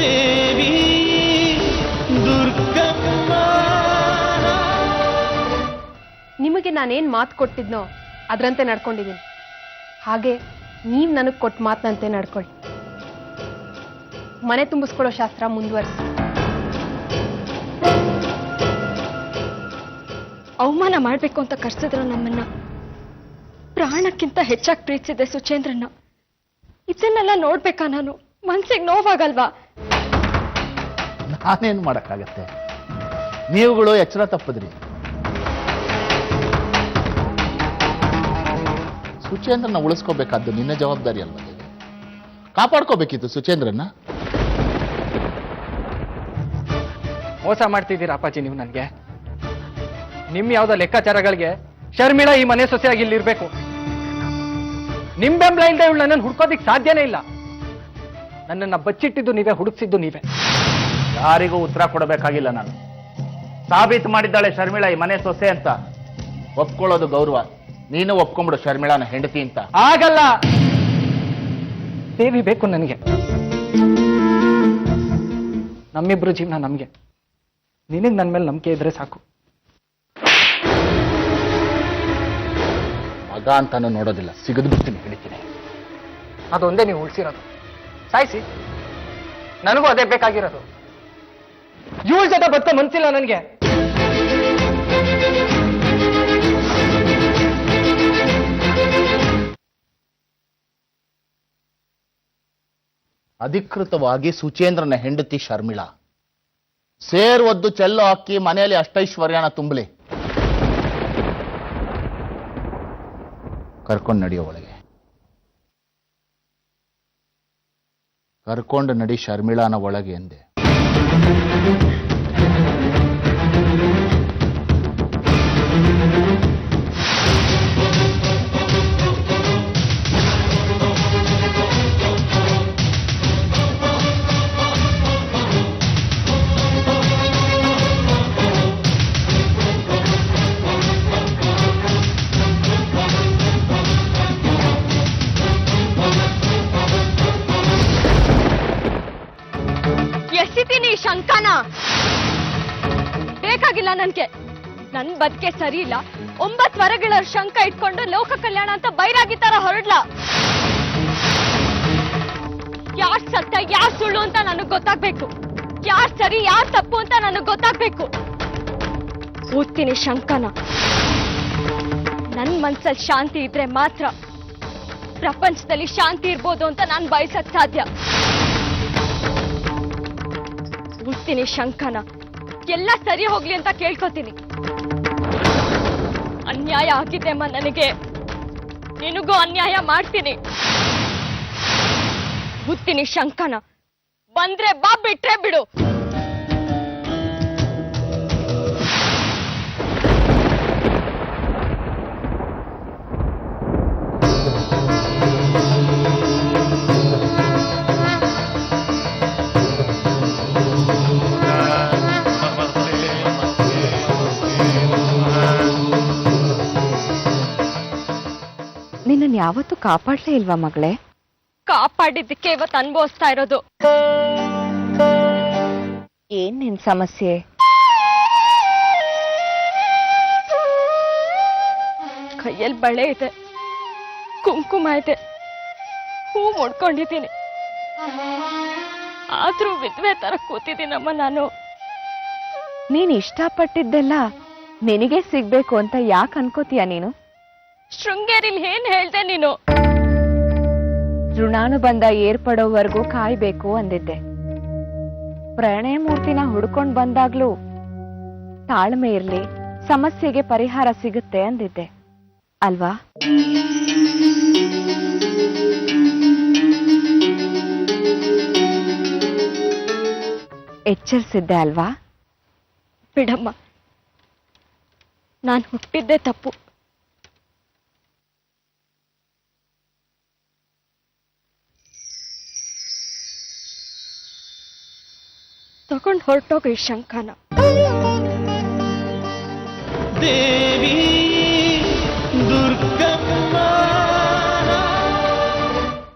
ದೇವಿ ದುರ್ಗಮ್ಮ. ನಿಮಗೆ ನಾನೇನ್ ಮಾತು ಕೊಟ್ಟಿದ್ನೋ ಅದರಂತೆ ನಡ್ಕೊಂಡಿದ್ದೀನಿ. ಹಾಗೆ ನೀವ್ ನನಗೆ ಕೊಟ್ಟ ಮಾತಂತೆ ನಡ್ಕೊಳ್ಳಿ. ಮನೆ ತುಂಬಿಸ್ಕೊಳ್ಳೋ ಶಾಸ್ತ್ರ ಮುಂದುವರಿಸಿ. ಅವಮಾನ ಮಾಡ್ಬೇಕು ಅಂತ ಕರ್ಸಿದ್ರು ನಮ್ಮನ್ನ. ಪ್ರಾಣಕ್ಕಿಂತ ಹೆಚ್ಚಾಗಿ ಪ್ರೀತಿಸಿದೆ ಸುಚೇಂದ್ರನ್ನ. ಇದನ್ನೆಲ್ಲ ನೋಡ್ಬೇಕಾ ನಾನು? ಮನ್ಸಿಗೆ ನೋವಾಗಲ್ವಾ? ನಾನೇನು ಮಾಡಕ್ಕಾಗತ್ತೆ? ನೀವುಗಳು ಎಚ್ಚರ ತಪ್ಪದ್ರಿ. ಸುಚೇಂದ್ರನ ಉಳಿಸ್ಕೋಬೇಕಾದ್ದು ನಿನ್ನ ಜವಾಬ್ದಾರಿ ಅಲ್ವಾ? ಕಾಪಾಡ್ಕೋಬೇಕಿತ್ತು ಸುಚೇಂದ್ರನ್ನ. ಮೋಸ ಮಾಡ್ತಿದ್ದೀರಾ ಅಪ್ಪಾಜಿ ನೀವು ನನಗೆ. ನಿಮ್ ಯಾವ್ದೋ ಲೆಕ್ಕಾಚಾರಗಳಿಗೆ ಶರ್ಮಿಳಾ ಈ ಮನೆ ಸೊಸೆಯಾಗಿ ಇಲ್ಲಿರ್ಬೇಕು. ನಿಮ್ ಬೆಂಬಲ ಇಲ್ಲದೆ ಇವಳು ನನ್ನನ್ನು ಹುಡ್ಕೋದಿಕ್ ಸಾಧ್ಯನೇ ಇಲ್ಲ. ನನ್ನನ್ನ ಬಚ್ಚಿಟ್ಟಿದ್ದು ನೀವೇ, ಹುಡುಕ್ಸಿದ್ದು ನೀವೇ. ಯಾರಿಗೂ ಉತ್ತರ ಕೊಡಬೇಕಾಗಿಲ್ಲ. ನಾನು ಸಾಬೀತು ಮಾಡಿದ್ದಾಳೆ ಶರ್ಮಿಳಾ ಈ ಮನೆ ಸೊಸೆ ಅಂತ. ಒಪ್ಕೊಳ್ಳೋದು ಗೌರವ. ನೀನು ಒಪ್ಕೊಂಬಿಡು ಶರ್ಮಿಳಾನ ಹೆಂಡತಿ ಅಂತ. ಆಗಲ್ಲ. ದೇವಿ ಬೇಕು ನನಗೆ. ನಮ್ಮಿಬ್ರು ಜೀವನ ನಮ್ಗೆ. ನಿನಗ್ ನನ್ ಮೇಲೆ ನಂಬಿಕೆ ಇದ್ರೆ ಸಾಕು. ಮಗ ಅಂತಾನು ನೋಡೋದಿಲ್ಲ, ಸಿಗದು ಬಿಡ್ತೀನಿ, ಹಿಡಿತೀನಿ. ಅದೊಂದೇ ನೀವು ಉಳಿಸಿರೋದು. ಸಾಯಿಸಿ, ನನಗೂ ಅದೇ ಬೇಕಾಗಿರೋದು. ಇವಳ ಜೊತೆ ಬದುಕೋ ಮನ್ಸಿಲ್ಲ ನನಗೆ. ಅಧಿಕೃತವಾಗಿ ಸುಚೇಂದ್ರನ ಹೆಂಡತಿ ಶರ್ಮಿಳಾ ಸೇರ್ ಒದ್ದು ಚೆಲ್ಲು ಹಾಕಿ ಮನೆಯಲ್ಲಿ ಅಷ್ಟೈಶ್ವರ್ಯನ ತುಂಬಲಿ. ಕರ್ಕೊಂಡು ನಡೆಯೋ ಒಳಗೆ. ಕರ್ಕೊಂಡು ನಡಿ ಶರ್ಮಿಳಾನ ಒಳಗೆ ಎಂದೆ. ಎಸಿತೀನಿ ಶಂಕನ. ಬೇಕಾಗಿಲ್ಲ ನನ್ಗೆ. ನನ್ ಬದುಕೆ ಸರಿ ಇಲ್ಲ. 9 ವರಗಳ ಶಂಕ ಇಟ್ಕೊಂಡು ಲೋಕ ಕಲ್ಯಾಣ ಅಂತ ಬೈರಾಗಿ ತರ ಹೊರಡ್ಲ. ಯಾರ್ ಸತ್ಯ ಯಾರ್ ಸುಳ್ಳು ಅಂತ ನನಗ್ ಗೊತ್ತಾಗ್ಬೇಕು. ಯಾರ್ ಸರಿ ಯಾರ್ ತಪ್ಪು ಅಂತ ನನಗ್ ಗೊತ್ತಾಗ್ಬೇಕು. ಓದ್ತೀನಿ ಶಂಕನ. ನನ್ ಮನ್ಸಲ್ಲಿ ಶಾಂತಿ ಇದ್ರೆ ಮಾತ್ರ ಪ್ರಪಂಚದಲ್ಲಿ ಶಾಂತಿ ಇರ್ಬೋದು ಅಂತ ನಾನ್ ಬಯಸಕ್ ಸಾಧ್ಯ. ಹುಡ್ತೀನಿ ಶಂಕನ. ಎಲ್ಲ ಸರಿ ಹೋಗ್ಲಿ ಅಂತ ಕೇಳ್ಕೊತೀನಿ. ಅನ್ಯಾಯ ಆಗಿದೆ ಅಮ್ಮ ನನಗೆ. ನಿನಗೂ ಅನ್ಯಾಯ ಮಾಡ್ತೀನಿ. ಹುಡ್ತೀನಿ ಶಂಕನ. ಬಂದ್ರೆ ಬಾ, ಬಿಟ್ರೆ ಬಿಡು. ನಿನ್ನನ್ನು ಯಾವತ್ತೂ ಕಾಪಾಡ್ಲೇ ಇಲ್ವಾ ಮಗಳೇ? ಕಾಪಾಡಿದ್ದಕ್ಕೆ ಇವತ್ತು ಅನುಭವಿಸ್ತಾ ಇರೋದು. ಏನ್ ನಿನ್ ಸಮಸ್ಯೆ? ಕೈಯಲ್ಲಿ ಬಳೆ ಇದೆ, ಕುಂಕುಮ ಇದೆ, ಹೂ ಮುಡ್ಕೊಂಡಿದ್ದೀನಿ. ಆದ್ರೂ ವಿಧವೆ ತರ ಕೂತಿದ್ದೀನಮ್ಮ ನಾನು. ನೀನ್ ಇಷ್ಟಪಟ್ಟಿದ್ದೆಲ್ಲ ನಿನಗೆ ಸಿಗ್ಬೇಕು ಅಂತ ಯಾಕೆ ಅನ್ಕೋತೀಯ ನೀನು? ಶೃಂಗೇರಿಲಿ ಏನ್ ಹೇಳ್ದೆ ನೀನು? ಋಣಾನುಬಂಧ ಏರ್ಪಡೋವರೆಗೂ ಕಾಯ್ಬೇಕು ಅಂದಿದ್ದೆ. ಪ್ರಣಯ ಮೂರ್ತಿನ ಹುಡ್ಕೊಂಡ್ ಬಂದಾಗ್ಲೂ ತಾಳ್ಮೆ ಇರ್ಲಿ, ಸಮಸ್ಯೆಗೆ ಪರಿಹಾರ ಸಿಗುತ್ತೆ ಅಂದಿದ್ದೆ ಅಲ್ವಾ? ಎಚ್ಚರಿಸಿದ್ದೆ ಅಲ್ವಾ? ಬಿಡಮ್ಮ, ನಾನು ಹುಟ್ಟಿದ್ದೆ ತಪ್ಪು. ತಗೊಂಡು ಹೊರಟೋಗ್ರಿ ಶಂಕನ. ದೇವಿ